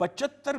75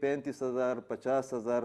35,000 50,000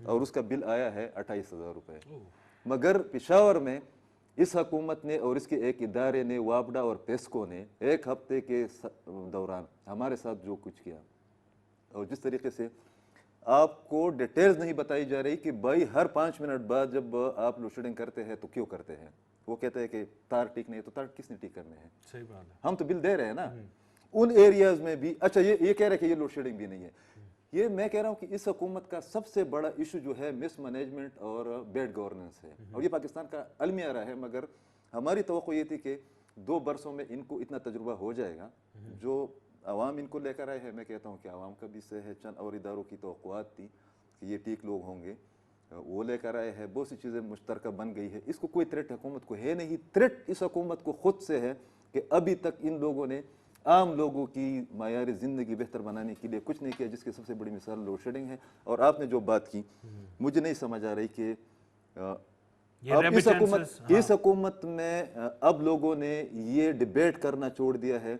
اور اس کا بل آیا ہے 28,000 روپے. مگر پشاور میں اس حکومت نے اور اس کے ایک ادارے نے وابڈا اور پیسکو نے ایک ہفتے کے دوران ہمارے ساتھ جو کچھ کیا اور جس طریقے سے آپ کو ڈیٹیلز نہیں بتائی جا رہی کہ بھائی ہر 5 منٹ بعد جب آپ لوڈ شیڈنگ کرتے ہیں تو کیوں کرتے ہیں. وہ کہتے ہیں کہ تار ٹھیک نہیں ہے, تو تار کس نے ٹھیک کرنے ہیں؟ صحیح بات ہے. ہم تو بل دے رہے ہیں نا. ان ایریاز میں بھی اچھا یہ کہہ رہے کہ یہ لوڈ شیڈنگ بھی نہیں ہے. یہ میں کہہ رہا ہوں کہ اس حکومت کا سب سے بڑا ایشو جو ہے مس مینجمنٹ اور بیڈ گورننس ہے, اور یہ پاکستان کا المیہ رہا ہے. مگر ہماری توقع یہ تھی کہ 2 برسوں میں ان کو اتنا تجربہ ہو جائے گا. جو عوام ان کو لے کر آئے ہیں, میں کہتا ہوں کہ عوام کا بھی سے ہے, چند اور اداروں کی توقعات تھی کہ یہ ٹھیک لوگ ہوں گے, وہ لے کر آئے ہیں. بہت سی چیزیں مشترکہ بن گئی ہے. اس کو کوئی تھریٹ حکومت کو ہے نہیں. تھریٹ اس حکومت کو خود سے ہے کہ ابھی تک ان لوگوں نے عام لوگوں کی معیار زندگی بہتر بنانے کے لیے کچھ نہیں کیا, جس کی سب سے بڑی مثال لوڈ شیڈنگ ہے. اور آپ نے جو بات کی مجھے نہیں سمجھ آ رہی کہ اب اس حکومت میں اب لوگوں نے یہ ڈیبیٹ کرنا چھوڑ دیا ہے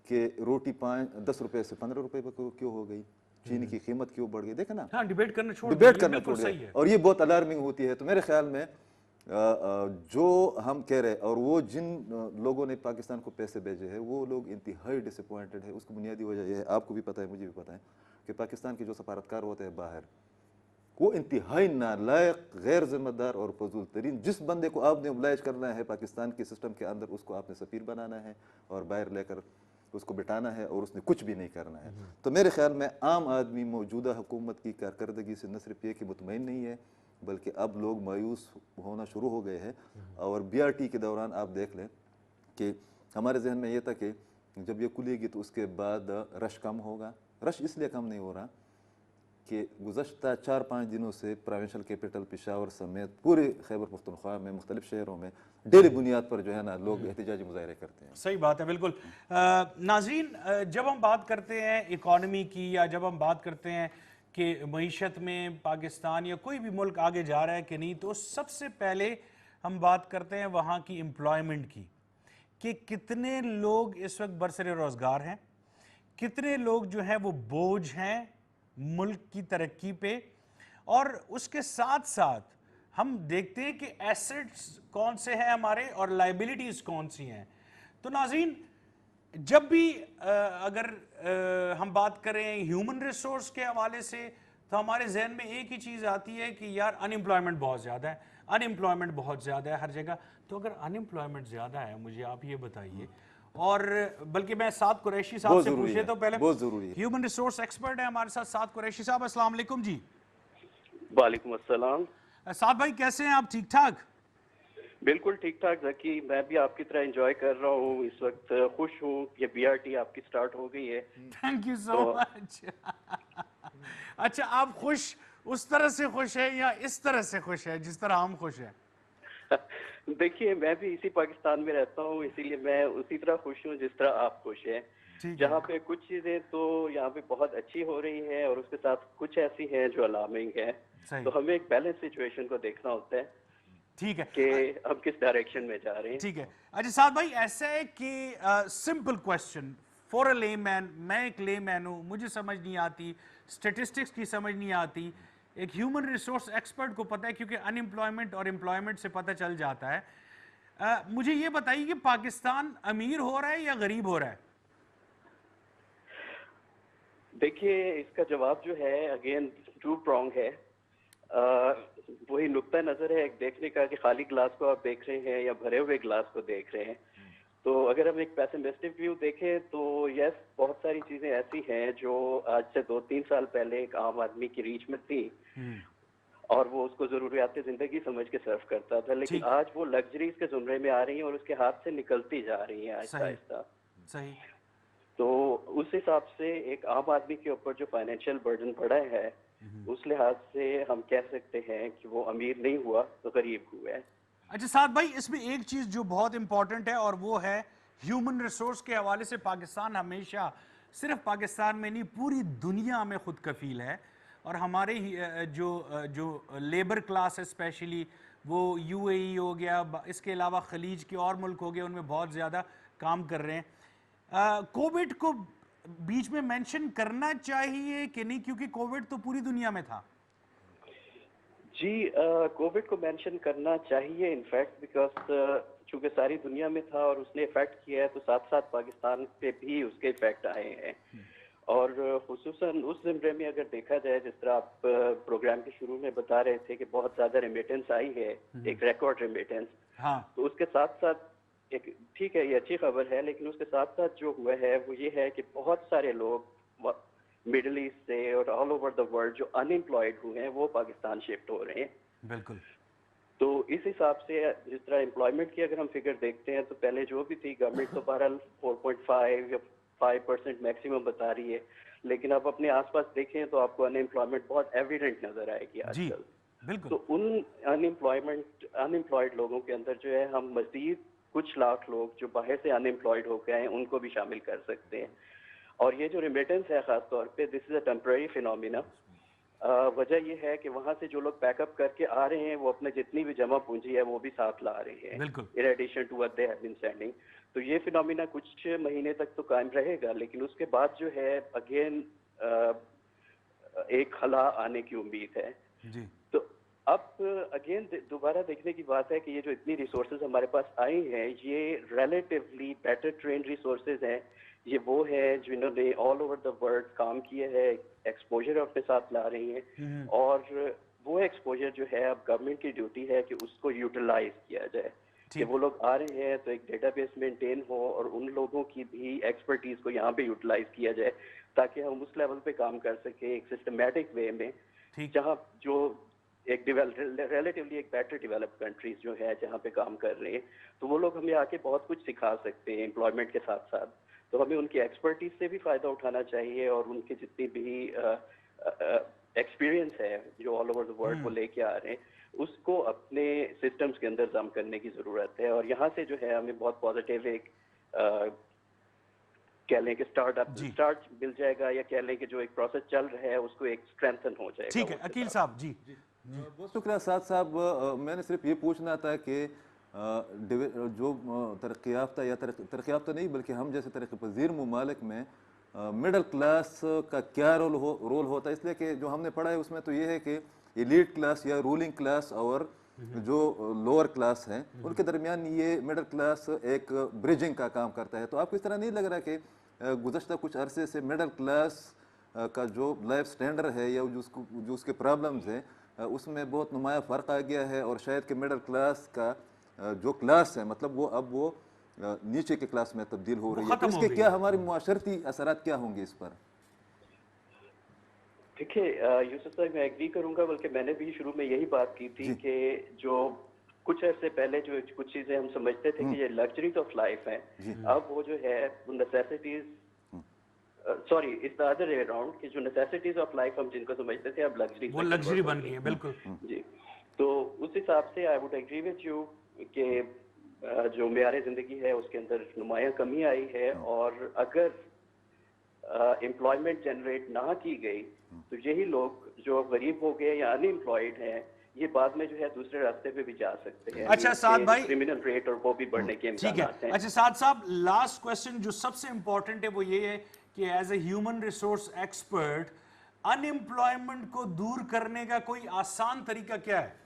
کہ روٹی 10 روپے سے 15 روپے کیوں ہو گئی, چینی کی قیمت کیوں بڑھ گئی. دیکھیں نا, ہاں ڈیبیٹ کرنا چھوڑ دیا, اور یہ بہت الارمنگ ہوتی ہے. تو میرے خیال میں جو ہم کہہ رہے اور وہ جن لوگوں نے پاکستان کو پیسے بھیجے ہیں وہ لوگ انتہائی ڈس اپوائنٹڈ ہے. اس کی بنیادی وجہ یہ ہے, آپ کو بھی پتہ ہے مجھے بھی پتہ ہے, کہ پاکستان کے جو سفارتکار ہوتے ہیں باہر وہ انتہائی نالائق, غیر ذمہ دار اور فضول ترین. جس بندے کو آپ نے oblige کرنا ہے پاکستان کے سسٹم کے اندر, اس کو آپ نے سفیر بنانا ہے اور باہر لے کر اس کو بٹانا ہے, اور اس نے کچھ بھی نہیں کرنا ہے. تو میرے خیال میں عام آدمی موجودہ حکومت کی کارکردگی سے نہ صرف یہ کہ مطمئن نہیں ہے, بلکہ اب لوگ مایوس ہونا شروع ہو گئے ہیں. اور BRT کے دوران آپ دیکھ لیں کہ ہمارے ذہن میں یہ تھا کہ جب یہ کھلے گی تو اس کے بعد رش کم ہوگا. رش اس لیے کم نہیں ہو رہا کہ گزشتہ 4-5 دنوں سے پروونشل کیپٹل پشاور سمیت پورے خیبر پختونخوا میں مختلف شہروں میں ڈیلی بنیاد پر جو ہے نا لوگ احتجاجی مظاہرے کرتے ہیں. صحیح بات ہے, بالکل. ناظرین, جب ہم بات کرتے ہیں اکانومی کی, یا جب ہم بات کرتے ہیں کہ معیشت میں پاکستان یا کوئی بھی ملک آگے جا رہا ہے کہ نہیں, تو سب سے پہلے ہم بات کرتے ہیں وہاں کی امپلائمنٹ کی, کہ کتنے لوگ اس وقت برسر روزگار ہیں, کتنے لوگ جو ہیں وہ بوجھ ہیں ملک کی ترقی پہ. اور اس کے ساتھ ساتھ ہم دیکھتے ہیں کہ ایسٹس کون سے ہیں ہمارے اور لائبلٹیز کون سی ہیں. تو ناظرین, جب بھی اگر ہم بات کریں ہیومن ریسورس کے حوالے سے, تو ہمارے ذہن میں ایک ہی چیز آتی ہے کہ یار انمپلائمنٹ بہت زیادہ ہے, انمپلائمنٹ بہت زیادہ ہے ہر جگہ. تو اگر انمپلائمنٹ زیادہ ہے, مجھے آپ یہ بتائیے, اور بلکہ میں سعد قریشی صاحب سے پوچھے تو پہلے, بہت ضروری ہے, ہیومن ریسورس ایکسپرٹ ہے ہمارے ساتھ سعد قریشی صاحب. السلام علیکم جی. وعلیکم السلام. سعد بھائی کیسے ہیں آپ؟ ٹھیک ٹھاک؟ بالکل ٹھیک ٹھاک ذکی, میں بھی آپ کی طرح انجوائے کر رہا ہوں, اس وقت خوش ہوں. یہ BRT آپ کی سٹارٹ ہو گئی ہے. تھینک یو سو مچ. اچھا, آپ خوش اس طرح سے خوش ہیں یا اس طرح سے خوش ہیں جس طرح ہم خوش ہیں؟ دیکھیے, میں بھی اسی پاکستان میں رہتا ہوں, اسی لیے میں اسی طرح خوش ہوں جس طرح آپ خوش ہیں. جہاں پہ کچھ چیزیں تو یہاں پہ بہت اچھی ہو رہی ہیں اور اس کے ساتھ کچھ ایسی ہیں جو الارمنگ ہیں. تو ہمیں ایک بیلنس سچویشن کو دیکھنا ہوتا ہے. ٹھیک ہے, کہ ہم کس ڈائریکشن میں جا رہے ہیں. ٹھیک ہے. اچھا سعد بھائی, ایسا ہے کہ سمپل کویسچن فور اے لے مین, میں ایک لے مین ہوں, مجھے سمجھ نہیں آتی, اسٹیٹسٹکس کی سمجھ نہیں آتی. ایک ہیومن ریسورس ایکسپرٹ کو پتہ ہے, کیونکہ انمپلائمنٹ اور امپلائمنٹ سے پتہ چل جاتا ہے. مجھے یہ بتائیے کہ پاکستان امیر ہو رہا ہے یا غریب ہو رہا ہے؟ دیکھیے, اس کا جواب جو ہے اگین ٹو پرونگ ہے. وہی نقطہ نظر ہے ایک دیکھنے کا کہ خالی گلاس کو آپ دیکھ رہے ہیں یا بھرے ہوئے گلاس کو دیکھ رہے ہیں. تو اگر ہم ایک پیسمسٹک ویو دیکھیں تو یس, بہت ساری چیزیں ایسی ہیں جو آج سے 2-3 سال پہلے ایک عام آدمی کی ریچ میں تھی اور وہ اس کو ضروریات زندگی سمجھ کے سرو کرتا تھا, لیکن آج وہ لگژریز کے زمرے میں آ رہی ہیں اور اس کے ہاتھ سے نکلتی جا رہی ہیں آہستہ آہستہ. صحیح. تو اس حساب سے ایک عام آدمی کے اوپر جو فائنینشیل برڈن پڑا ہے, اس لحاظ سے ہم کہہ سکتے ہیں کہ وہ امیر نہیں ہوا تو غریب ہوا ہے. اچھا سعد بھائی, اس میں ایک چیز جو بہت امپورٹنٹ ہے اور وہ ہے ہیومن ریسورس کے حوالے سے پاکستان ہمیشہ صرف پاکستان میں نہیں پوری دنیا میں خود کفیل ہے. اور ہمارے جو لیبر کلاس ہے اسپیشلی, وہ UAE ہو گیا, اس کے علاوہ خلیج کے اور ملک ہو گئے, ان میں بہت زیادہ کام کر رہے ہیں. کووڈ کو بیچ میں مینشن کرنا چاہیے کہ نہیں, کیونکہ کووڈ تو پوری دنیا میں تھا. جی کووڈ کو مینشن کرنا چاہیے انفیکٹ بیکاز چونکہ ساری دنیا میں تھا اور اس نے افیکٹ کیا ہے تو ساتھ ساتھ پاکستان پہ بھی اس کے افیکٹ آئے ہیں. اور خصوصاً اس زمرے میں اگر دیکھا جائے جس طرح آپ پروگرام کے شروع میں بتا رہے تھے کہ بہت زیادہ ریمیٹنس آئی ہے, ایک ریکارڈ ریمیٹنس, ہاں تو اس کے ساتھ ساتھ ایک ٹھیک ہے یہ اچھی خبر ہے, لیکن اس کے ساتھ ساتھ جو ہوا ہے وہ یہ ہے کہ بہت سارے لوگ مڈل ایسٹ سے اور آل اوور دا ورلڈ جو ان امپلائڈ ہوئے ہیں وہ پاکستان شفٹ ہو رہے ہیں. بالکل. تو اس حساب سے جس طرح امپلائمنٹ کی اگر ہم فگر دیکھتے ہیں تو پہلے جو بھی تھی گورنمنٹ تو بہرحال 4.5 یا 5% میکسیمم بتا رہی ہے, لیکن آپ اپنے آس پاس دیکھیں تو آپ کو ان امپلائمنٹ بہت ایویڈنٹ نظر آئے گی آج جی کل. بالکل. تو ان ان امپلائڈ لوگوں کے اندر جو ہے ہم مزید کچھ لاکھ لوگ جو باہر سے ان امپلائڈ ہو گئے ہیں ان کو بھی شامل کر سکتے ہیں. اور یہ جو ریمیٹنس ہے خاص طور پہ دس از اے ٹیمپرری فینومینا. وجہ یہ ہے کہ وہاں سے جو لوگ پیک اپ کر کے آ رہے ہیں وہ اپنے جتنی بھی جمع پونجی ہے وہ بھی ساتھ لا رہے ہیں in addition to what they have been sending. تو یہ فینومینا کچھ مہینے تک تو قائم رہے گا, لیکن اس کے بعد جو ہے اگین ایک خلا آنے کی امید ہے. جی تو اب اگین دوبارہ دیکھنے کی بات ہے کہ یہ جو اتنی ریسورسز ہمارے پاس آئی ہیں یہ ریلیٹیولی بیٹر ٹرین ریسورسز ہیں. یہ وہ ہیں جنہوں نے آل اوور دا ورلڈ کام کیا ہے, ایکسپوجر اپنے ساتھ لا رہی ہیں, اور وہ ایکسپوجر جو ہے اب گورنمنٹ کی ڈیوٹی ہے کہ اس کو یوٹیلائز کیا جائے کہ وہ لوگ آ رہے ہیں تو ایک ڈیٹا بیس مینٹین ہو اور ان لوگوں کی بھی ایکسپرٹیز کو یہاں پہ یوٹیلائز کیا جائے تاکہ ہم اس لیول پہ کام کر سکیں ایک سسٹمیٹک وے میں, جہاں جو ایک ریلیٹیولی ایک بیٹر ڈیولپ کنٹریز جو ہے جہاں پہ کام کر رہے ہیں تو وہ لوگ ہمیں آ کے بہت کچھ سکھا سکتے ہیں امپلائمنٹ کے ساتھ ساتھ. تو ہمیں ان کی ایکسپرٹیز سے بھی فائدہ اٹھانا چاہیے اور ان کی جتنی بھی ایکسپیرینس ہے جو آل اوور دا ورلڈ وہ لے کے آ رہے ہیں اس کو اپنے سسٹمز کے اندر ضم کرنے کی ضرورت ہے. اور یہاں سے جو ہے ہمیں بہت پازیٹیو ایک کہہ لیں کہ اسٹارٹ مل جائے گا, یا کہہ لیں کہ جو ایک پروسیس چل رہا ہے اس کو ایک اسٹرینتھن ہو جائے گا. ٹھیک ہے عقیل صاحب. جی بہت شکریہ سعد صاحب. میں نے صرف یہ پوچھنا تھا کہ جو ترقی یافتہ یا ترقی یافتہ نہیں بلکہ ہم جیسے ترقی پذیر ممالک میں مڈل کلاس کا کیا رول ہوتا ہے, اس لیے کہ جو ہم نے پڑھا ہے اس میں تو یہ ہے کہ ایلیٹ کلاس یا رولنگ کلاس اور جو لوور کلاس ہیں ان کے درمیان یہ مڈل کلاس ایک بریجنگ کا کام کرتا ہے. تو آپ کو اس طرح نہیں لگ رہا کہ گزشتہ کچھ عرصے سے مڈل کلاس کا جو لائف سٹینڈرڈ ہے یا جو اس کے پرابلمز ہیں اس میں بہت نمایاں فرق آ گیا ہے, اور شاید کہ مڈل کلاس کا جو کلاس ہے مطلب وہ نیچے کے کلاس میں تبدیل ہو رہی ہے. تو اس کے کیا ہمارے معاشرتی اثرات کیا ہوں گے اس پر؟ دیکھیے یوسف صاحب میں ایگری کروں گا, بلکہ میں نے بھی شروع میں یہی بات کی تھی کہ جو کچھ عرصے پہلے جو کچھ چیزیں ہم سمجھتے تھے کہ یہ لگژریز آف لائف ہیں, اب وہ جو ہے necessities sorry it's the other way around کہ جو نیسیسٹیز آف لائف ہم جن کو سمجھتے تھے اب لگژریز وہ لگژری بن گئی ہیں. بالکل جی. تو اس حساب سے I would agree with you کہ جو معیار زندگی ہے اس کے اندر نمایاں کمی آئی ہے, اور اگر امپلائمنٹ جنریٹ نہ کی گئی تو یہی لوگ جو غریب ہو گئے یا ان امپلائڈ ہیں یہ بعد میں جو ہے دوسرے راستے پہ بھی جا سکتے ہیں. اچھا سعد بھائی, کرمنل ریٹ اور وہ بھی بڑھنے کے امکانات ہیں. اچھا سعد صاحب لاسٹ کوسچن جو سب سے امپورٹنٹ ہے وہ یہ ہے کہ as a human resource expert in employment کو دور کرنے کا کوئی آسان طریقہ کیا ہے؟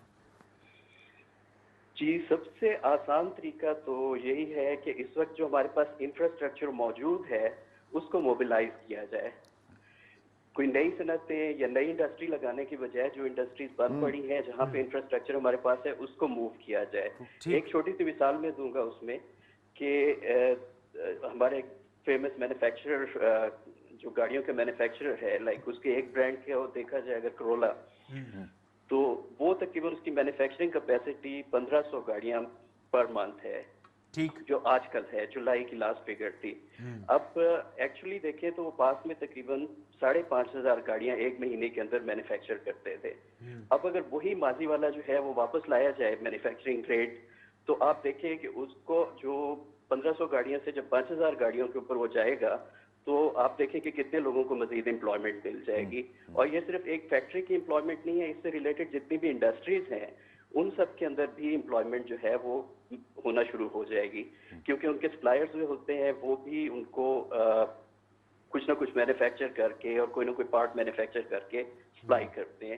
جی سب سے آسان طریقہ تو یہی ہے کہ اس وقت جو ہمارے پاس انفراسٹرکچر موجود ہے اس کو موبلائز کیا جائے. کوئی نئی صنعتیں یا نئی انڈسٹری لگانے کی بجائے جو انڈسٹریز بند پڑی ہیں جہاں پہ انفراسٹرکچر ہمارے پاس ہے اس کو موو کیا جائے. ایک چھوٹی سی مثال میں دوں گا اس میں کہ ہمارے ایک فیمس مینوفیکچرر جو گاڑیوں کے مینوفیکچرر ہے لائک اس کے ایک برانڈ کے دیکھا جائے اگر کرولا, تو وہ تقریباً اس کی مینوفیکچرنگ کیپیسٹی 1500 گاڑیاں پر منتھ ہے, جو آج کل ہے, جولائی کی لاسٹ فگر تھی. اب ایکچولی دیکھیں تو وہ پاس میں تقریباً 5,500 گاڑیاں ایک مہینے کے اندر مینوفیکچر کرتے تھے. اب اگر وہی ماضی والا جو ہے وہ واپس لایا جائے مینوفیکچرنگ ریٹ, تو آپ دیکھیں کہ اس کو جو 1500 گاڑیاں سے جب 5,000 گاڑیوں کے اوپر وہ جائے گا تو آپ دیکھیں کہ کتنے لوگوں کو مزید امپلائمنٹ مل جائے گی. اور یہ صرف ایک فیکٹری کی امپلائمنٹ نہیں ہے, اس سے ریلیٹڈ جتنی بھی انڈسٹریز ہیں ان سب کے اندر بھی امپلائمنٹ جو ہے وہ ہونا شروع ہو جائے گی, کیونکہ ان کے سپلائرز جو ہوتے ہیں وہ بھی ان کو کچھ نہ کچھ مینوفیکچر کر کے اور کوئی نہ کوئی پارٹ مینوفیکچر کر کے سپلائی کرتے ہیں.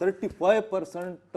35%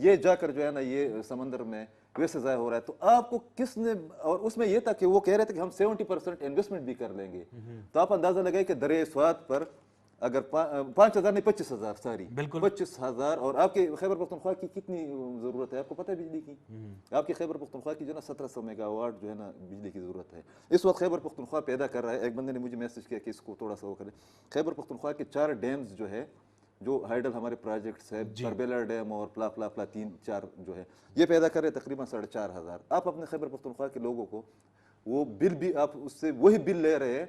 یہ جا کر جو ہے نا یہ سمندر میں ویسے ضائع ہو رہا ہے. تو آپ کو کس نے, اور اس میں یہ تھا کہ وہ کہہ رہے تھے کہ ہم 70% انویسٹمنٹ بھی کر لیں گے. تو آپ اندازہ لگائیں کہ دریا سوات پر اگر 5,000 نہیں 25,000 ساری 25,000, اور آپ کے خیبر پختونخوا کی کتنی ضرورت ہے آپ کو پتہ ہے بجلی کی؟ آپ کے خیبر پختونخوا کی جو ہے نا 1700 میگا واٹ جو ہے نا بجلی کی ضرورت ہے اس وقت خیبر پختونخوا پیدا کر رہا ہے. ایک بندے نے مجھے میسج کیا کہ اس کو تھوڑا سا وہ کرے. خیبر پختونخوا کے 4 ڈیمز جو ہے, جو ہائیڈل ہمارے پروجیکٹس ہے, تربیلا ڈیم اور پلا 3-4 جو ہے, یہ پیدا کر رہے تقریباً 4,500. آپ اپنے خیبر پختونخوا کے لوگوں کو وہ بل بھی آپ اس سے وہی بل لے رہے ہیں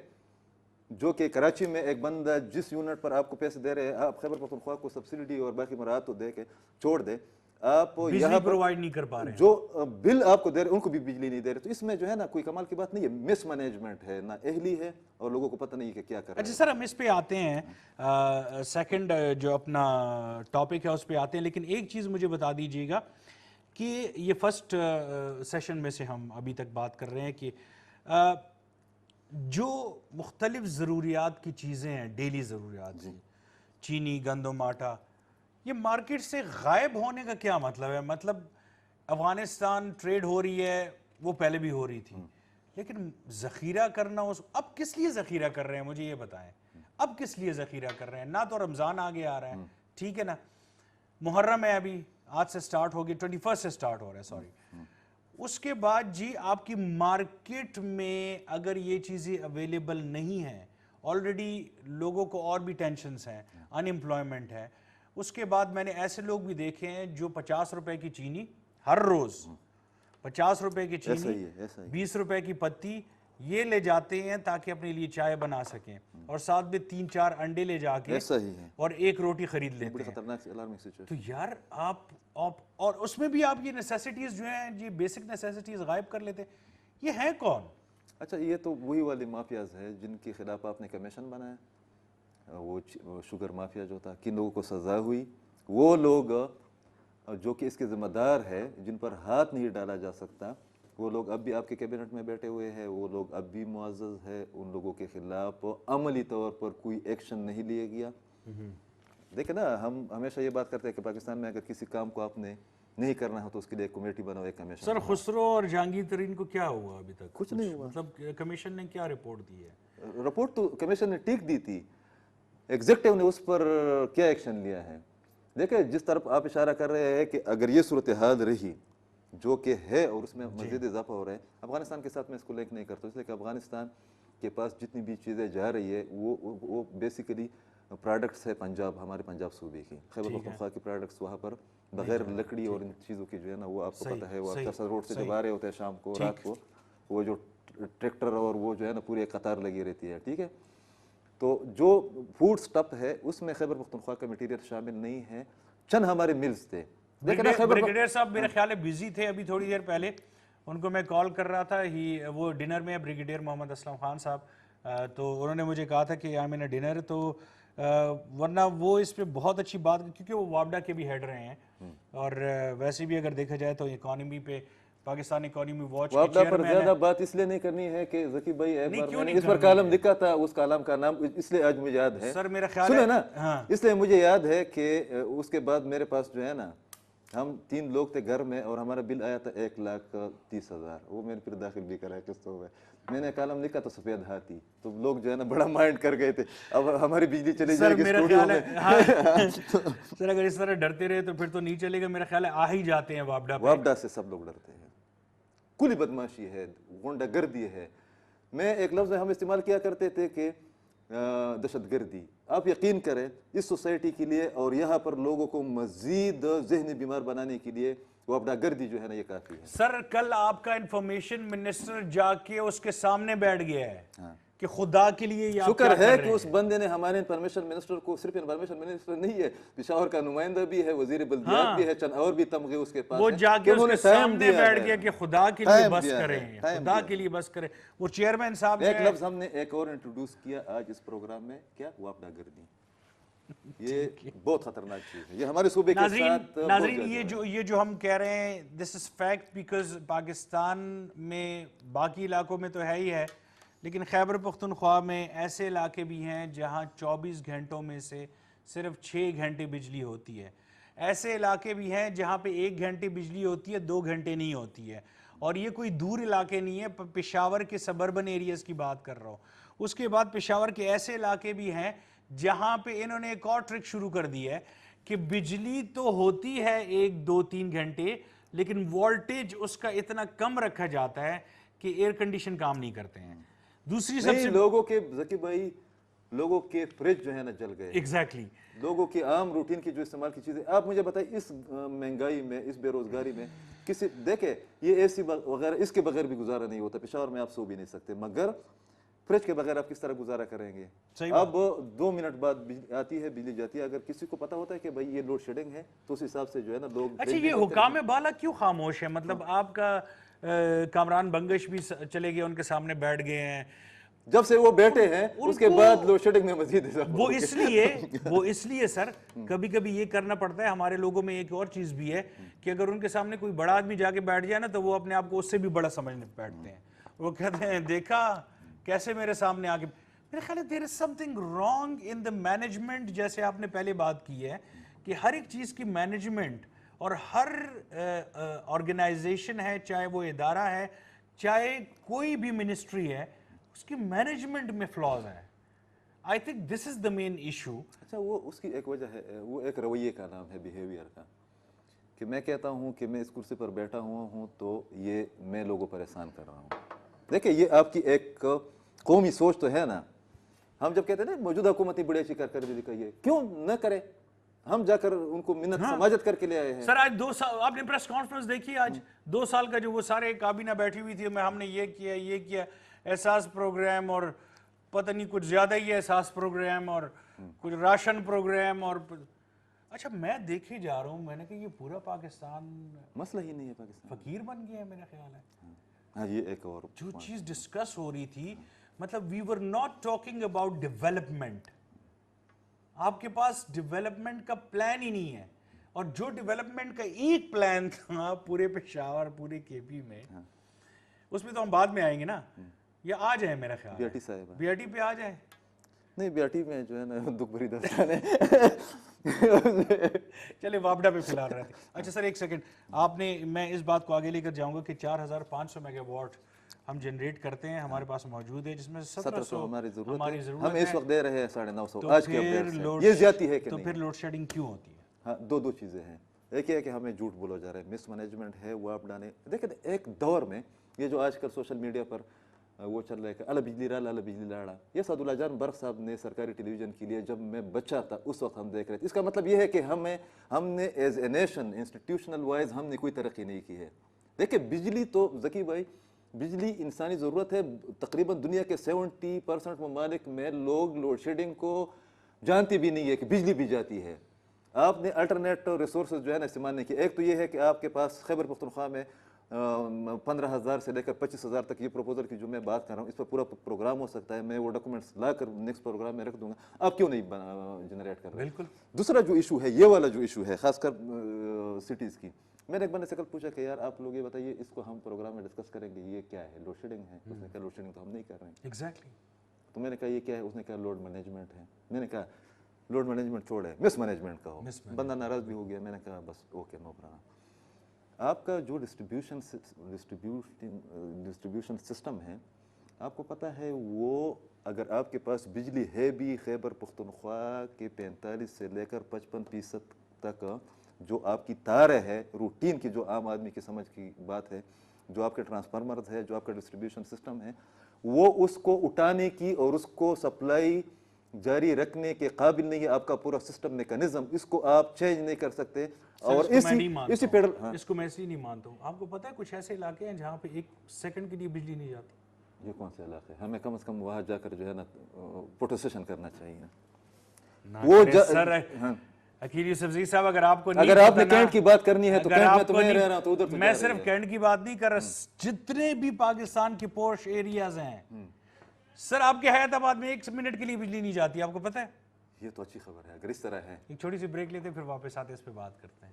جو کہ کراچی میں ایک بندہ جس یونٹ پر آپ کو پیسے دے رہے ہیں, آپ خیبر پختونخوا کو سبسڈی اور باقی مراحت تو دے کے چھوڑ دے, آپ یہاں پر پرووائڈ نہیں کر پا رہے ہیں, جو بل آپ کو دے رہے ان کو بھی بجلی نہیں دے رہے. تو اس میں جو ہے نا کوئی کمال کی بات نہیں ہے, مس مینجمنٹ ہے, نہ اہلی ہے, اور لوگوں کو پتہ نہیں ہے کہ کیا کر رہے ہیں. اچھا سر ہم اس پہ آتے ہیں, سیکنڈ جو اپنا ٹاپک ہے اس پہ آتے ہیں, لیکن ایک چیز مجھے بتا دیجیے گا کہ یہ فرسٹ سیشن میں سے ہم ابھی تک بات کر رہے ہیں کہ جو مختلف ضروریات کی چیزیں ہیں, ڈیلی ضروریات, چینی, گندم, آٹا, یہ مارکیٹ سے غائب ہونے کا کیا مطلب ہے؟ مطلب افغانستان ٹریڈ ہو رہی ہے, وہ پہلے بھی ہو رہی تھی, لیکن ذخیرہ کرنا اب کس لیے ذخیرہ کر رہے ہیں مجھے یہ بتائیں, اب کس لیے ذخیرہ کر رہے ہیں؟ نہ تو رمضان آگے آ رہا ہے, ٹھیک ہے نا, محرم ہے ابھی آج سے سٹارٹ ہوگی, 21 سے سٹارٹ ہو رہا ہے, سوری, اس کے بعد جی آپ کی مارکیٹ میں اگر یہ چیزیں اویلیبل نہیں ہیں, آلریڈی لوگوں کو اور بھی ٹینشنز ہیں, ان امپلائمنٹ ہے, اس کے بعد میں نے ایسے لوگ بھی دیکھے ہیں جو 50 روپے کی چینی ہر روز, 50 روپے کی چینی, 20 روپے کی پتی یہ لے جاتے ہیں تاکہ اپنے لیے چائے بنا سکیں, اور ساتھ میں 3-4 انڈے لے جا کے اور 1 روٹی خرید لیتے ہیں. تو یار آپ اور اس میں بھی آپ یہ نیسیسٹیز جو ہیں, یہ بیسک نیسیسٹیز غائب کر لیتے ہیں, یہ ہیں کون؟ اچھا یہ تو وہی والے مافیاز ہے جن کے خلاف آپ نے کمیشن بنایا, وہ شوگر مافیا جو تھا, کن لوگوں کو سزا ہوئی, وہ لوگ جو کہ اس کے ذمہ دار ہے, جن پر ہاتھ نہیں ڈالا جا سکتا, وہ لوگ اب بھی آپ کے کیبنٹ میں بیٹھے ہوئے ہیں, وہ لوگ اب بھی معزز ہے, ان لوگوں کے خلاف عملی طور پر کوئی ایکشن نہیں لیا گیا. دیکھیں نا, ہم ہمیشہ یہ بات کرتے ہیں کہ پاکستان میں اگر کسی کام کو آپ نے نہیں کرنا ہو تو اس کے لیے ایک کمیٹی بناؤ, ایک کمیشن. سر خسرو اور جہانگیر ترین کو کیا ہوا ابھی تک؟ کچھ نہیں ہوا. مطلب کمیشن نے کیا رپورٹ دی ہے؟ رپورٹ تو کمیشن نے ٹھیک دی تھی, ایگزیکٹو نے اس پر کیا ایکشن لیا ہے؟ دیکھیں جس طرف آپ اشارہ کر رہے ہیں کہ اگر یہ صورتحال رہی جو کہ ہے, اور اس میں مزید اضافہ ہو رہا ہے, افغانستان کے ساتھ میں اس کو لنک نہیں کرتا, اس لیے کہ افغانستان کے پاس جتنی بھی چیزیں جا رہی ہے وہ بیسیکلی پروڈکٹس ہے پنجاب, ہمارے پنجاب صوبے کی, خیبر پختونخوا کی پروڈکٹس وہاں پر بغیر لکڑی اور ان چیزوں کی جو ہے نا, وہ آپ کو پتہ ہے, وہ اکثر روڈ سے جب آ رہے ہوتے ہیں شام کو رات کو, وہ جو ٹریکٹر اور وہ جو ہے نا پوری ایک قطار لگی رہتی ہے, ٹھیک ہے. تو جو فوڈ سٹف ہے اس میں خیبر پختونخوا کا مٹیریل شامل نہیں ہے, چند ہمارے ملز تھے. بریگیڈیئر صاحب میرے خیال ہے بیزی تھے ابھی تھوڑی دیر پہلے, ان کو میں کال کر رہا تھا, وہ ڈنر میں, بریگیڈیئر محمد اسلم خان صاحب, تو انہوں نے مجھے کہا تھا کہ آئی مین ڈنر, تو ورنہ وہ اس پہ بہت اچھی بات, کیونکہ وہ وابڈا کے بھی ہیڈ رہے ہیں, اور ویسے بھی اگر دیکھا جائے تو اکانومی پہ پاکستان اکانومی واچ کے وابڈا پر چیئرمین زیادہ بات اس لیے نہیں کرنی ہے کہ ذکی بھائی ایک بار میں نے اس پر کالم لکھا تھا, اس کالم کا نام اس لیے آج مجھے یاد ہے, سر میرا خیال سنیں ہے نا, اس لیے مجھے یاد ہے کہ اس کے بعد میرے پاس جو ہے نا, ہم 3 لوگ تھے گھر میں, اور ہمارا بل آیا تھا 1,30,000, وہ میں نے پھر داخل بھی کرا قسطوں میں, میں نے کالم لکھا تو سفید ہاتھی, تو لوگ جو ہے نا بڑا مائنڈ کر گئے تھے, اب ہماری بجلی چلی جائے گی اسٹوڈیو میں. سر اگر اس طرح ڈرتے رہے تو پھر تو نہیں چلے گا, میرا خیال ہے آ ہی جاتے ہیں وابڈا پہ. وابڈا سے سب لوگ ڈرتے ہیں, کلی بدماشی ہے, غنڈہ گردی ہے. میں ایک لفظ ہم استعمال کیا کرتے تھے کہ دہشت گردی. آپ یقین کریں اس سوسائٹی کے لیے اور یہاں پر لوگوں کو مزید ذہنی بیمار بنانے کے لیے وابڈا گردی جو ہے نا یہ کافی ہے. سر کل آپ کا انفارمیشن منسٹر جا کے اس کے سامنے بیٹھ گیا ہے کہ خدا کے لیے یہ شکر ہے کہ اس بندے نے ہمارے انفارمیشن منسٹر کو, صرف انفارمیشن منسٹر نہیں ہے, پشاور کا نمائندہ بھی ہے, وزیر بلدیات بھی ہے, چند اور بھی تمغے اس کے پاس ہیں, وہ جا کے اس کے سامنے بیٹھ گیا کہ خدا کے لیے بس کریں, خدا کے لیے بس کریں. وہ چیئرمین صاحب ایک لفظ ہم نے ایک اور انٹروڈیوس کیا آج اس پروگرام میں, کیا وابڈا گردی. یہ بہت خطرناک چیز ہے, یہ ہمارے صوبے کے ساتھ. ناظرین یہ جو ہم کہہ رہے ہیں دس از فیکٹ, بیکاز پاکستان میں باقی علاقوں میں تو ہے ہی ہے, لیکن خیبر پختونخوا میں ایسے علاقے بھی ہیں جہاں 24 گھنٹوں میں سے صرف 6 گھنٹے بجلی ہوتی ہے. ایسے علاقے بھی ہیں جہاں پہ 1 گھنٹے بجلی ہوتی ہے 2 گھنٹے نہیں ہوتی ہے, اور یہ کوئی دور علاقے نہیں ہے, پشاور کے سبربن ایریاز کی بات کر رہا ہوں. اس کے بعد پشاور کے ایسے علاقے بھی ہیں جہاں پہ انہوں نے ایک اور ٹرک شروع کر دی ہے کہ بجلی تو ہوتی ہے 1 2 3 گھنٹے, لیکن وولٹیج اس کا اتنا کم رکھا جاتا ہے کہ ایئر کنڈیشن کام نہیں کرتے ہیں. دوسری سب سے لوگوں کے ذکی بھائی, لوگوں کے فریج جو ہے نا جل گئے, ایگزیکٹلی لوگوں کی عام روٹین کی جو استعمال کی چیزیں. آپ مجھے بتائیں اس مہنگائی میں, اس بے روزگاری میں کسی دیکھیں یہ اے سی وغیرہ اس کے بغیر بھی گزارا نہیں ہوتا. پشاور میں آپ سو بھی نہیں سکتے, مگر فریج کے بغیر آپ کس طرح گزارا کریں گے؟ اب 2 منٹ بعد آتی ہے بجلی جاتی ہے. اگر کسی کو پتا ہوتا ہے کہ بھائی یہ لوڈ شیڈنگ ہے تو اس حساب سے جو ہے نا لوگ. اچھا یہ حکام بالا کیوں خاموش ہے؟ مطلب آپ کا کامران بنگش بھی چلے گئے, ان کے سامنے بیٹھ گئے ہیں. جب سے وہ بیٹھے ہیں اس کے بعد لوڈ شیڈنگ میں مزید وہ اس لیے سر کبھی کبھی یہ کرنا پڑتا ہے. ہمارے لوگوں میں ایک اور چیز بھی ہے کہ اگر ان کے سامنے کوئی بڑا آدمی جا کے بیٹھ جائے نا تو وہ اپنے آپ کو اس سے بھی بڑا سمجھنے بیٹھتے ہیں. وہ کہتے ہیں دیکھا کیسے میرے سامنے آ کے. میرے خیال ہے there is something wrong in the management, جیسے آپ نے پہلے بات کی ہے کہ ہر ایک چیز کی مینجمنٹ اور ہر آرگنائزیشن ہے, چاہے وہ ادارہ ہے چاہے کوئی بھی منسٹری ہے, اس کی مینجمنٹ میں فلاز ہے. I think this is the main issue. اچھا وہ اس کی ایک وجہ ہے, وہ ایک رویے کا نام ہے, بیہیویئر کا, کہ میں کہتا ہوں کہ میں اس کرسی پر بیٹھا ہوا ہوں تو یہ میں لوگوں پر احسان کر رہا ہوں. دیکھیں یہ آپ کی ایک قومی سوچ تو ہے نا. ہم جب کہتے ہیں نا موجودہ حکومتی بڑے اچھی کر بھی دکھائیے, کیوں نہ کرے, ہم جا کر ان کو منت سماجت کر کے لے آئے ہیں. سر آج 2 سال آپ نے پریس کانفرنس دیکھی, آج 2 سال کا جو وہ سارے کابینہ بیٹھی ہوئی تھی, ہم نے یہ کیا احساس پروگرام اور پتہ نہیں کچھ زیادہ ہی احساس پروگرام اور کچھ راشن پروگرام اور اچھا میں دیکھے جا رہا ہوں, میں نے کہا یہ پورا پاکستان مسئلہ ہی نہیں ہے, پاکستان فقیر بن گیا ہے میرا خیال ہے. ہاں یہ ایک اور جو چیز ڈسکس ہو رہی تھی, مطلب we were not talking about development. آپ کے پاس ڈیولپمنٹ کا پلان ہی نہیں ہے, اور جو ڈیولپمنٹ کا ایک پلان تھا پورے پشاور پورے کے پی میں, اس میں تو ہم بعد میں آئیں گے نا, یا آ جائیں میرا خیال بی آر ٹی صاحب, بی آر ٹی پہ آ جائیں. نہیں بی آر ٹی میں جو ہے نا دکھ بھری داستان ہے. چلے وابڈا پہ فی الحال رہتے. اچھا سر ایک سیکنڈ, آپ نے, میں اس بات کو آگے لے کر جاؤں گا کہ 4500 میگا واٹ ہم جنریٹ کرتے ہیں, ہمارے پاس موجود ہے, جس میں 1700 ہماری ضرورت ہے. ضرورت ہم اس وقت دے رہے ہیں 950 تو آج کے پھر اپڈیٹ سے. یہ زیادتی ہے کہ تو نہیں؟ پھر لوڈ شیڈنگ کیوں ہوتی ہے؟ ہاں دو چیزیں ہیں. ایک یہ ہے کہ ہمیں جھوٹ بولا جا رہا ہے, مس مینجمنٹ ہے, وہ آپ ڈالیں. دیکھیں ایک دور میں یہ جو آج کل سوشل میڈیا پر وہ چل رہا ہے کہ اللہ بجلی رالا اللہ بجلی لاڑا, یہ سعد اللہ جان برق صاحب نے سرکاری ٹیلی ویژن کے لیے جب میں بچہ تھا اس وقت ہم دیکھ رہے تھے. اس کا مطلب یہ ہے کہ ہم نے as a nation institutional wise ہم نے کوئی ترقی نہیں کی ہے. دیکھیں بجلی تو ذکی بھائی, بجلی انسانی ضرورت ہے. تقریباً دنیا کے 70% ممالک میں لوگ لوڈ شیڈنگ کو جانتے بھی نہیں ہے کہ بجلی بھی جاتی ہے. آپ نے الٹرنیٹ ریسورسز جو ہے نا استعمال نہیں کیا. ایک تو یہ ہے کہ آپ کے پاس خیبر پختونخوا میں 15,000 سے لے کر 25,000 تک یہ پروپوزل کی جو میں بات کر رہا ہوں, اس پر پورا پروگرام ہو سکتا ہے. میں وہ ڈاکومنٹس لا کر نیکسٹ پروگرام میں رکھ دوں گا. آپ کیوں نہیں جنریٹ کر رہے؟ بالکل. دوسرا جو ایشو ہے, یہ والا جو ایشو ہے خاص کر سٹیز کی, میں نے ایک بندے سے کل پوچھا کہ یار آپ لوگ یہ بتائیے, اس کو ہم پروگرام میں ڈسکس کریں گے, یہ کیا ہے لوڈ شیڈنگ ہے؟ اس نے کہا لوڈ شیڈنگ تو ہم نہیں کر رہے ہیں. ایگزیکٹلی. تو میں نے کہا یہ کیا ہے؟ اس نے کہا لوڈ مینجمنٹ ہے. میں نے کہا لوڈ مینجمنٹ چھوڑے, مس مینجمنٹ کا ہو. بندہ ناراض بھی ہو گیا. میں نے کہا بس اوکے نو پرابلم. آپ کا جو ڈسٹریبیوشن سسٹم ہے, آپ کو پتہ ہے وہ اگر آپ کے پاس بجلی ہے بھی خیبر پختونخوا کے 45 سے لے کر 55% تک جو آپ کی تاریں ہے روٹین کی, جو عام آدمی کی سمجھ کی بات ہے, جو آپ کے ٹرانسفارمرز ہے, جو آپ کا ڈسٹریبیوشن سسٹم ہے, وہ اس کو اٹھانے کی اور اس کو سپلائی جاری رکھنے کے قابل نہیں ہے. آپ کا پورا سسٹم میکانزم, اس کو آپ چینج نہیں کر سکتے. اور اسی پیڈل, اس کو میں ایسے ہی نہیں مانتا ہوں. آپ کو پتہ ہے کچھ ایسے علاقے ہیں جہاں پہ 1 سیکنڈ کے لیے بجلی نہیں جاتی. یہ کون سے علاقے؟ ہمیں کم از کم وہاں جا کر جو ہے نا پروٹیسٹیشن کرنا چاہیے. وہ سر عقیل یوسفزئی صاحب, اگر آپ کو اگر آپ نے کینٹ کی بات کرنی ہے تو کینٹ میں تو میں رہ رہا ہوں, تو ادھر میں صرف کینٹ کی بات نہیں کر رہا, جتنے بھی پاکستان کے پوش ایریاز ہیں سر, آپ کے حیات آباد میں 1 منٹ کے لیے بجلی نہیں جاتی. آپ کو پتہ ہے؟ یہ تو اچھی خبر ہے. اگر اس طرح ہے, ایک چھوٹی سی بریک لیتے ہیں, پھر واپس آتے اس پہ بات کرتے ہیں.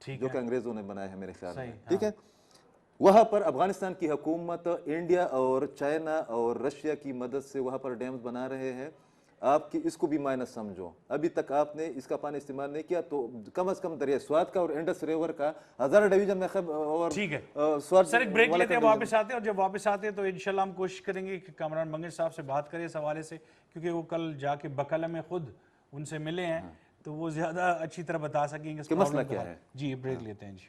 جو کہ انگریزوں نے بنایا ہے میرے خیال میں, ٹھیک ہے. وہاں پر افغانستان کی حکومت انڈیا اور چائنا اور رشیا کی مدد سے وہاں پر ڈیمز بنا رہے ہیں. آپ کی اس کو بھی مائنس سمجھو, ابھی تک آپ نے اس کا پانی استعمال نہیں کیا, تو کم از کم دریائے سوات کا اور انڈس ریور کا ہزارہ ڈویژن میں اور ٹھیک ہے سوات سر, ایک بریک لیتے ہیں, واپس آتے ہیں, اور جب واپس آتے ہیں تو انشاءاللہ ہم کوشش کریں گے کہ کامران منگش صاحب سے بات کریں اس حوالے سے, کیونکہ وہ کل جا کے بکلا میں خود ان سے ملے ہیں, تو وہ زیادہ اچھی طرح بتا سکیں گے اس مسئلہ کیا ہے. جی بریک لیتے ہیں جی.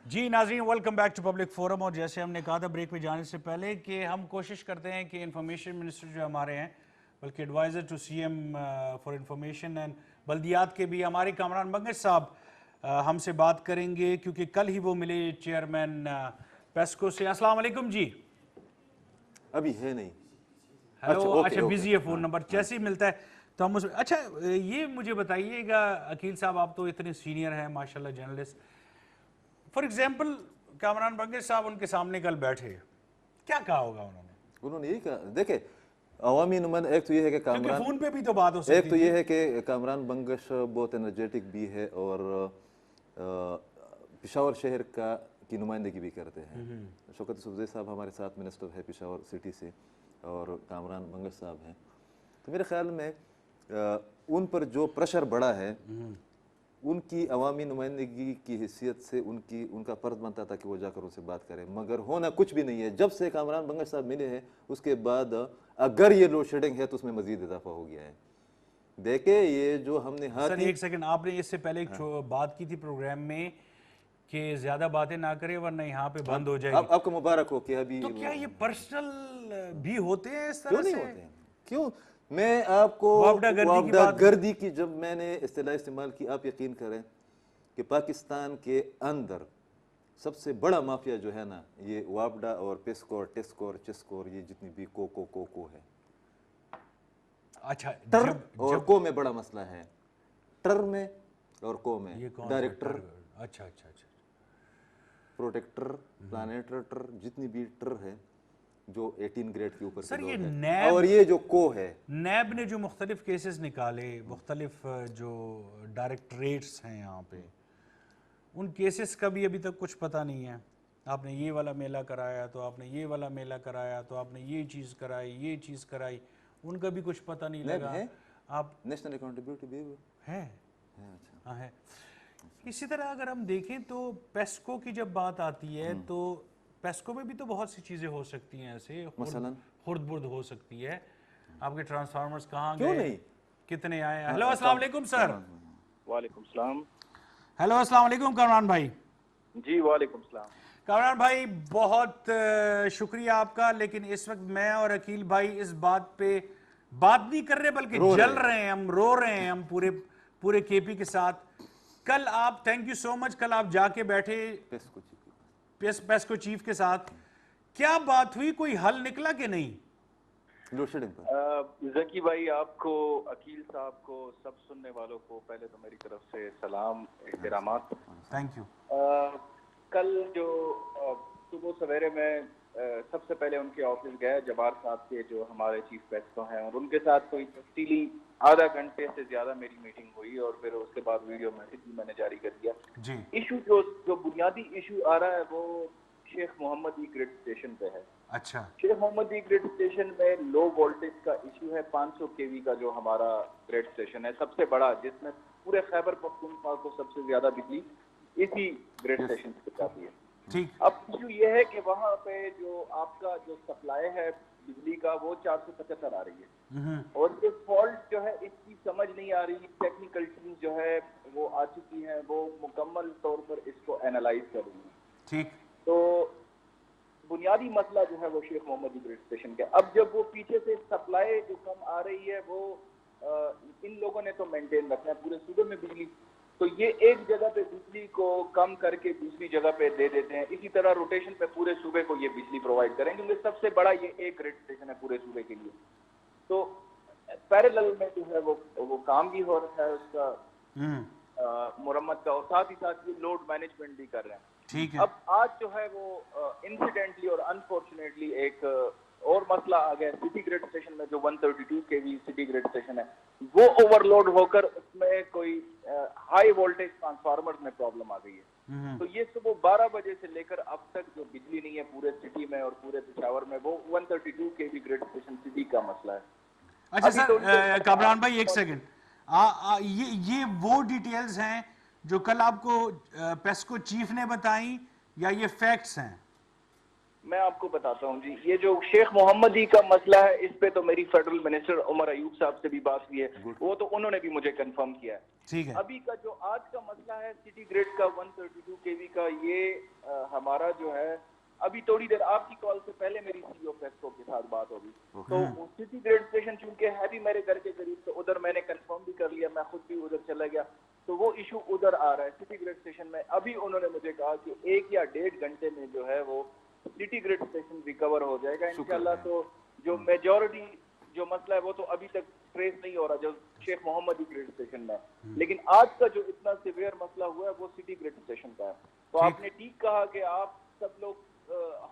جی ناظرین, welcome back to Public Forum. اور جیسے ہم نے کہا تھا بریک پہ جانے سے پہلے کہ ہم کوشش کرتے ہیں کہ انفارمیشن منسٹر جو ہمارے ہیں, بلکہ advisor to C M for information and بلدیات کے بھی ہمارے کامران منگش صاحب ہم سے بات کریں گے, کیونکہ کل ہی وہ ملے چیئرمین پیسکو سے. السلام علیکم جی. ابھی ہے نہیں, ہیلو, اچھا بزی ہے فون نمبر, جیسے ہی ملتا ہے تو ہم اچھا یہ مجھے بتائیے گا عقیل صاحب, آپ تو اتنے سینئر ہیں ماشاءاللہ جرنلسٹ, فار ایگزامپل کامران منگش صاحب ان کے سامنے کل بیٹھے, کیا کہا ہوگا انہوں نے یہی کہا. دیکھیں عوامی نمائندہ, ایک تو یہ ہے کہ کامران, فون پہ بھی تو بات ہو سکتی, ایک تو یہ ہے کہ کامران منگش بہت انرجیٹک بھی ہے اور پشاور شہر کی نمائندگی بھی کرتے ہیں. شوکت یوسفزئی صاحب ہمارے ساتھ منسٹر ہے پشاور سٹی سے, اور کامران منگش صاحب ہیں. تو میرے خیال میں ان پر جو پریشر بڑھا ہے, ان کی عوامی نمائندگی کی حیثیت سے ان کا فرض بنتا تھا کہ وہ جا کر ان سے بات کریں, مگر ہونا کچھ بھی نہیں ہے. جب سے کامران منگش صاحب ملے ہیں اس کے بعد اگر یہ لوڈ شیڈنگ ہے تو اس میں مزید اضافہ ہو گیا ہے. دیکھیں یہ جو ہم نے سر ایک سیکنڈ, آپ نے اس سے پہلے ایک بات کی تھی پروگرام میں کہ زیادہ باتیں نہ کرے ورنہ یہاں پہ بند ہو جائے گی. آپ کو مبارک ہو کہ ابھی, تو کیا یہ پرسنل بھی ہوتے ہیں اس طرح کیوں سے؟ نہیں ہوتے ہیں, کیوں. میں آپ کو وابدہ گردی کی جب میں نے اصطلاح استعمال کی, آپ یقین کریں کہ پاکستان کے اندر سب سے بڑا مافیا جو ہے نا, یہ وابڈا اور پیسکور, ٹیسکور, چسکور, یہ جتنی بھی کو ہے. اچھا, ٹر اور کو میں بڑا مسئلہ ہے, ٹر میں اور کو میں. ڈائریکٹر, اچھا اچھا اچھا, پروٹیکٹر, پلانیٹر ٹر, جتنی بھی ٹر ہے جو 18 گریڈ کے اوپر سر کے یہ لوگ ہیں, نیب, اور یہ جو کو ہے, نیب نے جو مختلف کیسز نکالے, مختلف جو ڈائریکٹریٹس ہیں یہاں پہ, ان کیسز کا بھی ابھی تک کچھ پتہ نہیں ہے. آپ نے یہ والا میلہ کرایا, تو آپ نے یہ والا میلہ کرایا, تو آپ نے یہ چیز کرائی, یہ چیز کرائی, ان کا بھی کچھ پتہ نہیں لگا. آپ نیشنل اکاؤنٹیبلٹی بیورو ہے, ہاں ہے. اسی طرح اگر ہم دیکھیں تو پیسکو کی جب بات آتی ہے تو پیسکو میں بھی تو بہت سی چیزیں ہو سکتی ہیں, ایسے خرد برد ہو سکتی ہے. آپ کے ٹرانسفارمرز کہاں گئے, کتنے آئے. ہیلو السلام علیکم سر. وعلیکم السلام. ہیلو السلام علیکم کامران بھائی. جی وعلیکم السلام. کامران بھائی بہت شکریہ آپ کا, لیکن اس وقت میں اور عقیل بھائی اس بات پہ بات نہیں کر رہے بلکہ جل رہے ہیں, ہم رو رہے ہیں, ہم پورے کے پی کے ساتھ. کل آپ, تھینک یو سو مچ, کل آپ جا کے بیٹھے پیسکو چیف کے ساتھ, کیا بات ہوئی, کوئی حل نکلا کہ نہیں؟ ذکی بھائی, آپ کو, عقیل صاحب کو, سب سننے والوں کو پہلے تو میری طرف سے سلام, احترامات. Thank you. کل جو صبح سویرے میں سب سے پہلے ان کے آفس گئے, جبار صاحب کے جو ہمارے چیف پیسکو ہیں, اور ان کے ساتھ کوئی تفصیلی آدھا گھنٹے سے زیادہ میری میٹنگ ہوئی, اور پھر اس کے بعد ویڈیو میسج بھی میں نے جاری کر دیا. ایشو جو بنیادی ایشو آ رہا ہے وہ شیخ محمد ای گریڈ اسٹیشن پہ ہے. اچھا, شیخ محمد ای گریڈ اسٹیشن میں لو وولٹیج کا ایشو ہے. 500 kV کا جو ہمارا گریڈ اسٹیشن ہے سب سے بڑا, جس میں پورے خیبر پختونخوا کو سب سے زیادہ بجلی اسی گریڈ اسٹیشن سے جاتی ہے. اب ایشو یہ ہے کہ وہاں پہ جو آپ کا جو سپلائی ہے بجلی کا وہ 475 آ رہی ہے, اور یہ فالٹ جو ہے اس کی سمجھ نہیں آ رہی. ٹیکنیکل ٹیم جو ہے وہ آ چکی ہیں, وہ مکمل طور پر اس کو اینالائز کریں گی. ٹھیک. تو بنیادی مسئلہ جو ہے وہ شیخ محمد گریڈ اسٹیشن کا. اب جب وہ پیچھے سے سپلائی جو کم آ رہی ہے, وہ ان لوگوں نے تو مینٹین رکھنا ہے پورے صوبے میں بجلی, تو یہ ایک جگہ پہ بجلی کو کم کر کے دوسری جگہ پہ دے دیتے ہیں. اسی طرح روٹیشن پہ پورے صوبے کو یہ بجلی پرووائڈ کریں, کیونکہ سب سے بڑا یہ ایک گریڈ اسٹیشن ہے پورے صوبے کے لیے. تو پیرالل میں جو ہے وہ کام بھی ہو رہا ہے اس کا مرمت کا, اور ساتھ ہی ساتھ یہ لوڈ مینجمنٹ بھی کر رہے ہیں. ٹھیک ہے. اب آج جو ہے وہ انسیڈنٹلی اور انفارچونیٹلی ایک اور مسئلہ آ گیا سٹی گریڈ اسٹیشن میں, جو 132 kV سٹی گریڈ اسٹیشن ہے, وہ اوور لوڈ ہو کر اس میں کوئی ہائی وولٹیج ٹرانسفارمر میں پرابلم آ گئی ہے. تو یہ صبح 12 بجے سے لے کر اب تک جو بجلی نہیں ہے پورے سٹی میں اور پورے پشاور میں, وہ 132 kV گریڈ اسٹیشن سٹی کا مسئلہ ہے. اچھا سر, کامران بھائی ایک سیکنڈ, یہ وہ ڈیٹیلز ہیں جو کل آپ کو پیسکو چیف نے بتائیں یا یہ فیکٹس ہیں؟ میں آپ کو بتاتا ہوں جی. یہ جو شیخ محمدی کا مسئلہ ہے, اس پہ تو میری فیڈرل منسٹر عمر ایوب صاحب سے بھی بات ہوئی ہے, وہ تو انہوں نے بھی مجھے کنفرم کیا ہے. ٹھیک ہے. ابھی کا جو آج کا مسئلہ ہے سٹی گریڈ کا 132 kV کا, یہ ہمارا جو ہے ابھی تھوڑی دیر آپ کی کال سے پہلے میری سی او پیسکو کے ساتھ بات ہوگی. تو سٹی گریڈ اسٹیشن چونکہ ہے بھی میرے گھر کے قریب, تو ادھر میں نے کنفرم بھی کر لیا, میں خود بھی ادھر چلا گیا, تو وہ ایشو ادھر آ رہا ہے سٹی گریڈ اسٹیشن میں. ابھی انہوں نے مجھے کہا کہ 1 یا 1.5 گھنٹے میں جو ہے وہ سٹی گریڈ اسٹیشن ریکور ہو جائے گا انشاءاللہ. تو جو میجورٹی جو مسئلہ ہے وہ تو ابھی تک ٹریس نہیں ہو رہا جو شیخ محمد گریڈ اسٹیشن میں, لیکن آج کا جو اتنا سیویئر مسئلہ ہوا ہے وہ سٹی گریڈ اسٹیشن کا ہے. تو آپ نے ٹھیک کہا کہ آپ سب لوگ,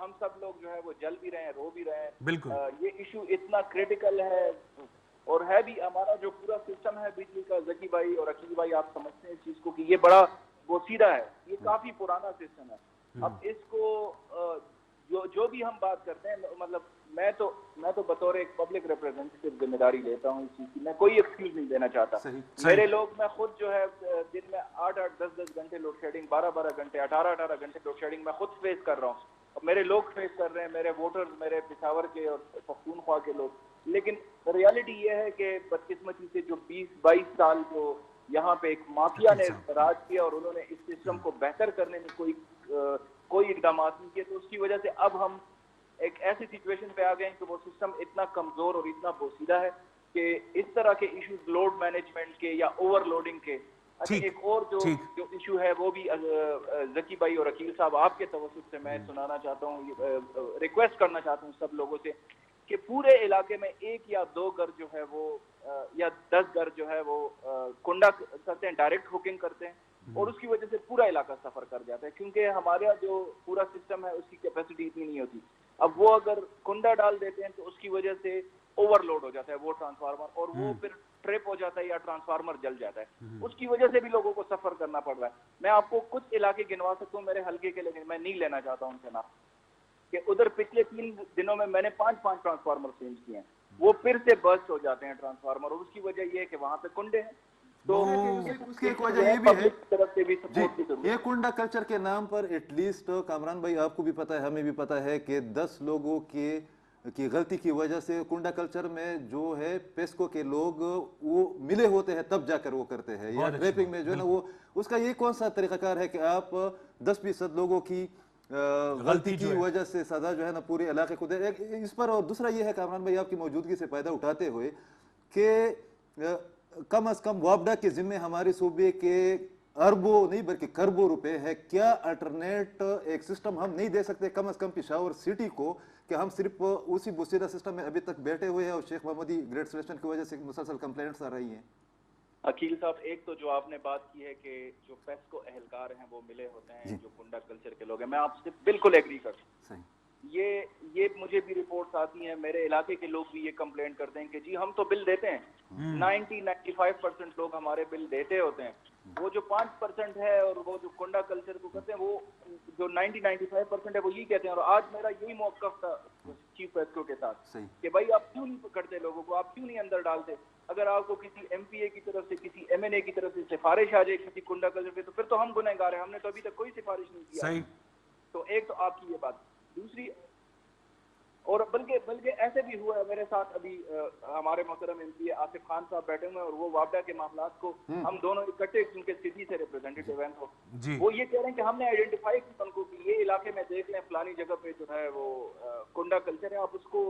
ہم سب لوگ جو ہے وہ جل بھی رہے ہیں, رو بھی رہے ہیں. بالکل. یہ ایشو اتنا کریٹیکل ہے اور ہے بھی. ہمارا جو پورا سسٹم ہے بجلی کا, ذکی بھائی اور عقیل بھائی آپ سمجھتے ہیں اس چیز کو کہ یہ بڑا بوسیدہ ہے, یہ کافی پرانا سسٹم ہے. اب اس کو جو بھی ہم بات کرتے ہیں, مطلب میں تو بطور ایک پبلک ریپرزینٹیٹیو ذمہ داری لیتا ہوں اس چیز کی. میں کوئی ایکسکیوز نہیں دینا چاہتا. میرے لوگ, میں خود جو ہے دن میں 8-8 10-10 گھنٹے لوڈ شیڈنگ, 12-12 گھنٹے 18-18 گھنٹے لوڈ شیڈنگ میں خود فیس کر رہا ہوں, اور میرے لوگ فیس کر رہے ہیں, میرے ووٹرز, میرے پشاور کے اور پختونخوا کے لوگ. لیکن ریالٹی یہ ہے کہ بدقسمتی سے جو 20-22 سال جو یہاں پہ ایک مافیا نے راج کیا اور انہوں نے اس سسٹم کو بہتر کرنے میں کوئی اقدامات نہیں کیے, تو اس کی وجہ سے اب ہم ایک ایسی سچویشن پہ آ گئے ہیں کہ وہ سسٹم اتنا کمزور اور اتنا بوسیدہ ہے کہ اس طرح کے ایشوز لوڈ مینجمنٹ کے یا اوور لوڈنگ کے. اچھا, ایک اور جو ایشو ہے وہ بھی ذکی بھائی اور عقیل صاحب آپ کے توسط سے میں سنانا چاہتا ہوں, ریکویسٹ کرنا چاہتا ہوں سب لوگوں سے کہ پورے علاقے میں 1 یا 2 گھر جو ہے وہ یا 10 گھر جو ہے وہ کنڈا کرتے ہیں, ڈائریکٹ ہوکنگ کرتے ہیں, اور اس کی وجہ سے پورا علاقہ سفر کر جاتا ہے, کیونکہ ہمارا جو پورا سسٹم ہے اس کی کیپیسٹی اتنی نہیں ہوتی. اب وہ اگر کنڈا ڈال دیتے ہیں تو اس کی وجہ سے اوور لوڈ ہو جاتا ہے وہ ٹرانسفارمر, اور وہ پھر ٹرپ ہو جاتا ہے یا ٹرانسفارمر جل جاتا ہے. اس کی وجہ سے بھی لوگوں کو سفر کرنا پڑ رہا ہے. میں آپ کو کچھ علاقے گنوا سکتا ہوں میرے حلقے کے, لیکن میں نہیں لینا چاہتا ہوں ان سے نام, کہ ادھر پچھلے 3 دنوں میں نے 5 ٹرانسفارمر چینج کیے ہیں, وہ پھر سے برسٹ ہو جاتے ہیں ٹرانسفارمر, اور اس کی وجہ یہ ہے کہ وہاں پہ کنڈے ہیں. تو اس کی ایک وجہ یہ بھی ہے طرف سے بھی سپورٹ کی ضرورت ہے. یہ کنڈا کلچر کے نام پر ایٹ لیسٹ کامران بھائی آپ کو بھی پتا ہے, ہمیں بھی پتا ہے کہ 10 لوگوں کی غلطی کی وجہ سے کنڈا کلچر میں جو ہے پیسکو کے لوگ وہ ملے ہوتے ہیں تب جا کر وہ کرتے ہیں, یا ٹریپنگ میں جو ہے نا وہ, اس کا یہ کون سا طریقہ کار ہے کہ آپ 10% لوگوں کی غلطی کی وجہ سے سزا جو ہے نا پورے علاقے کو دے اس پر. اور دوسرا یہ ہے کامران بھائی آپ کی موجودگی سے فائدہ اٹھاتے ہوئے کہ کم از کم وابڈا کے ذمہ ہمارے صوبے کے اربوں نہیں بلکہ کربوں روپے ہے, کیا الٹرنیٹ ایک سسٹم ہم نہیں دے سکتے کم از کم پشاور سٹی کو, کہ ہم صرف اسی بوسیدہ سسٹم میں ابھی تک بیٹھے ہوئے ہیں اور شیخ محمدی گریڈ اسٹیشن کی وجہ سے مسلسل کمپلینٹس آ رہی ہیں. عقیل صاحب, ایک تو جو آپ نے بات کی ہے کہ جو پیسکو اہلکار ہیں وہ ملے ہوتے ہیں جو کنڈا کلچر کے لوگ ہیں, میں آپ سے بالکل ایگری کرتا ہوں. یہ مجھے بھی رپورٹس آتی ہیں, میرے علاقے کے لوگ بھی یہ کمپلینٹ کرتے ہیں کہ جی ہم تو بل دیتے ہیں, 90-95% لوگ ہمارے بل دیتے ہوتے ہیں, وہ جو 5% ہے اور وہ جو کنڈا کلچر کو کرتے ہیں وہ جو 90-95% ہے وہ یہی کہتے ہیں. اور آج میرا یہی موقف تھا چیف پیسکو کے ساتھ کہ بھائی آپ کیوں نہیں پکڑتے لوگوں کو, آپ کیوں نہیں اندر ڈالتے. اگر آپ کو کسی ایم پی اے کی طرف سے, کسی ایم این اے کی طرف سے سفارش آ جائے کسی کنڈا کلچر پہ, تو پھر تو ہم گنہگار ہیں, ہم نے تو ابھی تک کوئی سفارش نہیں کیا. تو ایک تو آپ کی یہ بات. دوسری اور بلکہ ایسے بھی ہوا ہے میرے ساتھ ابھی ہمارے محترم ایم پی آصف خان صاحب بیٹھے ہوئے ہیں اور وہ وابڈا کے معاملات کو ہم دونوں اکٹھے کیونکہ سٹی سے ریپرزینٹیو ہیں تو وہ یہ کہہ رہے ہیں کہ ہم نے آئیڈینٹیفائی کی ان کو کہ یہ علاقے میں دیکھ لیں فلانی جگہ پہ جو ہے وہ کنڈا کلچر ہے, آپ اس کو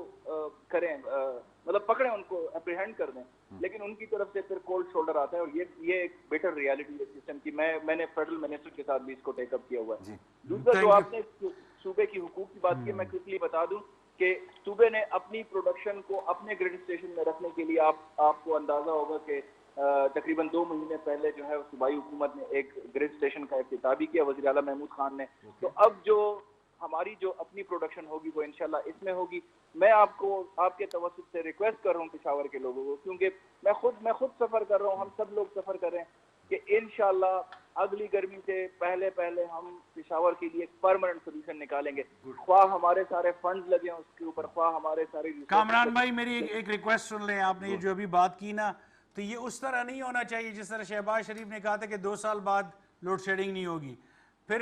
کریں مطلب پکڑیں, ان کو اپریہینڈ کر دیں, لیکن ان کی طرف سے پھر کولڈ شولڈر آتا ہے. اور یہ ایک بیٹر ریالٹی ہے سسٹم کی. میں نے فیڈرل منسٹر کے ساتھ بھی اس کو ٹیک اپ کیا ہوا ہے. دوسرا جو آپ نے صوبے کی حقوق کی بات کی, میں کوئکلی بتا دوں کہ صوبے نے اپنی پروڈکشن کو اپنے گریڈ اسٹیشن میں رکھنے کے لیے آپ کو اندازہ ہوگا کہ تقریباً 2 مہینے پہلے جو ہے صوبائی حکومت نے ایک گریڈ اسٹیشن کا افتتاح بھی کیا, وزیر اعلیٰ محمود خان نے. تو اب جو ہماری جو اپنی پروڈکشن ہوگی وہ انشاءاللہ اس میں ہوگی. میں آپ کے توسط سے ریکویسٹ کر رہا ہوں پشاور کے لوگوں کو, کیونکہ میں خود سفر کر رہا ہوں, ہم سب لوگ سفر کر رہے ہیں کہ انشاءاللہ اگلی گرمی سے پہلے ہم پشاور کے لیے ایک پرماننٹ سولوشن نکالیں گے, خواہ ہمارے سارے فنڈز لگے ہیں اس کے اوپر, خواہ ہمارے سارے. کامران بھائی میری ایک ریکویسٹ سن لیں, آپ نے یہ جو ابھی بات کی نا, تو یہ اس طرح نہیں ہونا چاہیے جس طرح شہباز شریف نے کہا تھا کہ 2 سال بعد لوڈ شیڈنگ نہیں ہوگی, پھر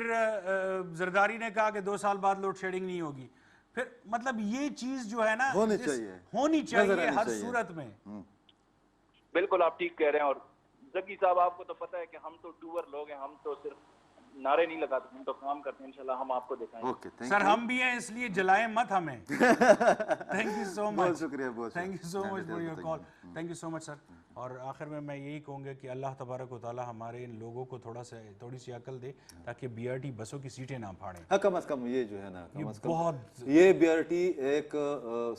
زرداری نے کہا کہ 2 سال بعد لوڈ شیڈنگ نہیں ہوگی. پھر مطلب یہ چیز جو ہے نا ہونی چاہیے ہر صورت میں. بالکل آپ ٹھیک کہہ رہے ہیں. اور زکی صاحب آپ کو تو پتہ ہے کہ ہم تو ڈوور لوگ ہیں, ہم تو صرف نعرے نہیں لگاتے, ہم تو کام کرتے ہیں. انشاءاللہ ہم آپ کو دکھائیں گے. سر ہم بھی ہیں, اس لیے جلائیں مت ہمیں. تھینک یو سو مچ, بہت شکریہ, thank you so much for your call, thank you so much sir. اور آخر میں یہی کہوں گا کہ اللہ تبارک و تعالی ہمارے ان لوگوں کو تھوڑی سی عقل دے تاکہ بی آر ٹی بسوں کی سیٹیں نہ پھاڑیں. ہاں کم از کم یہ جو ہے نا, کم از کم بہت یہ بی آر ٹی ایک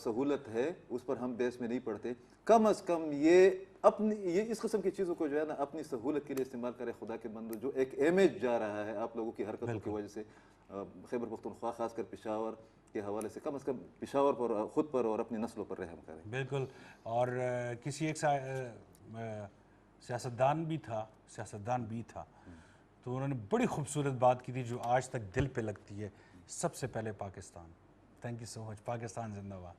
سہولت ہے, اس پر ہم بیس میں نہیں پڑھتے. کم از کم یہ اس قسم کی چیزوں کو جو ہے نا اپنی سہولت کے لیے استعمال کرے. خدا کے بندو, جو ایک امیج جا رہا ہے آپ لوگوں کی حرکتوں کی وجہ سے خیبر پختونخوا خاص کر پشاور کے حوالے سے, کم از کم پشاور پر, خود پر اور اپنی نسلوں پر رحم کریں. بالکل. اور کسی ایک سیاستدان بھی تھا تو انہوں نے بڑی خوبصورت بات کی تھی جو آج تک دل پہ لگتی ہے, سب سے پہلے پاکستان. تھینک یو سو مچ. پاکستان زندہ باد.